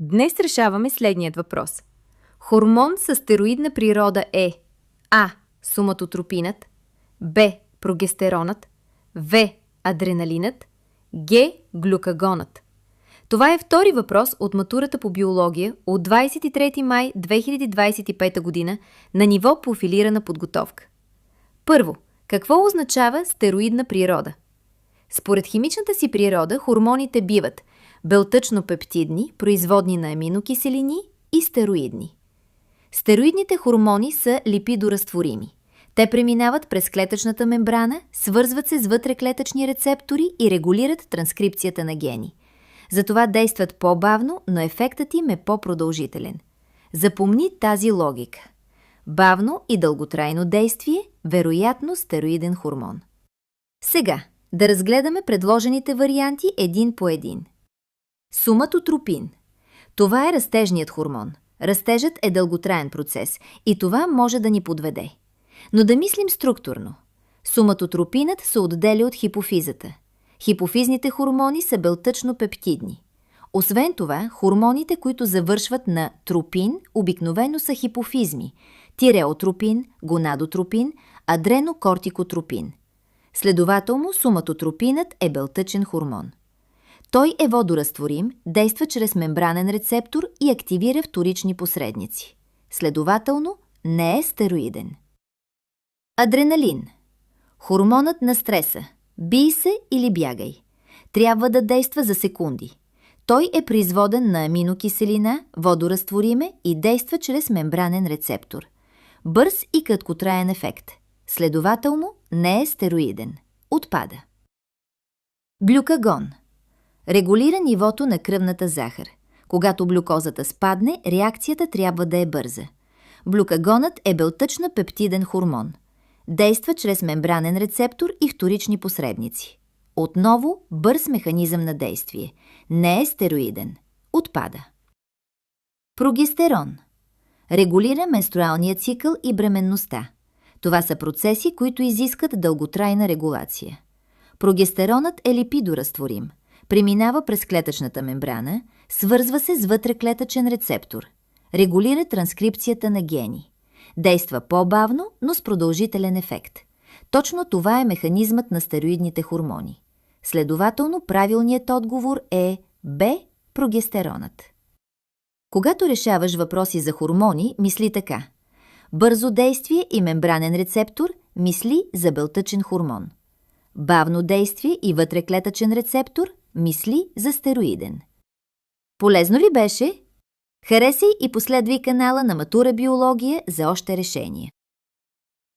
Днес решаваме следният въпрос. Хормон с стероидна природа е А. Соматотропинът, Б. Прогестеронът, В. Адреналинът, Г. Глюкагонът. Това е втори въпрос от матурата по биология от 23 май 2025 година на ниво профилирана подготовка. Първо, какво означава стероидна природа? Според химичната си природа хормоните биват белтъчно-пептидни, производни на аминокиселини и стероидни. Стероидните хормони са липидоразтворими. Те преминават през клетъчната мембрана, свързват се с вътреклетъчни рецептори и регулират транскрипцията на гени. Затова действат по-бавно, но ефектът им е по-продължителен. Запомни тази логика. Бавно и дълготрайно действие, вероятно стероиден хормон. Сега да разгледаме предложените варианти един по един. Соматотропин. Това е растежният хормон. Растежът е дълготраен процес и това може да ни подведе. Но да мислим структурно. Соматотропинът се отделя от хипофизата. Хипофизните хормони са белтъчно-пептидни. Освен това, хормоните, които завършват на тропин, обикновено са хипофизми – тиреотропин, гонадотропин, адренокортикотропин. Следователно, соматотропинът е белтъчен хормон. Той е водоразтворим, действа чрез мембранен рецептор и активира вторични посредници. Следователно, не е стероиден. Адреналин. Хормонът на стреса. Бий се или бягай. Трябва да действа за секунди. Той е производен на аминокиселина, водоразтвориме и действа чрез мембранен рецептор. Бърз и краткотраен ефект. Следователно, не е стероиден. Отпада. Глюкагон. Регулира нивото на кръвната захар. Когато глюкозата спадне, реакцията трябва да е бърза. Глюкагонът е белтъчно-пептиден хормон. Действа чрез мембранен рецептор и вторични посредници. Отново бърз механизъм на действие. Не е стероиден. Отпада. Прогестерон. Регулира менструалния цикъл и бременността. Това са процеси, които изискат дълготрайна регулация. Прогестеронът е липидоразтворим. Преминава през клетъчната мембрана, свързва се с вътреклетъчен рецептор. Регулира транскрипцията на гени. Действа по-бавно, но с продължителен ефект. Точно това е механизмът на стероидните хормони. Следователно, правилният отговор е Б. Прогестеронът. Когато решаваш въпроси за хормони, мисли така. Бързо действие и мембранен рецептор, мисли за белтъчен хормон. Бавно действие и вътреклетъчен рецептор, мисли за стероиден. Полезно ли беше? Харесай и последвай канала на Матура Биология за още решения.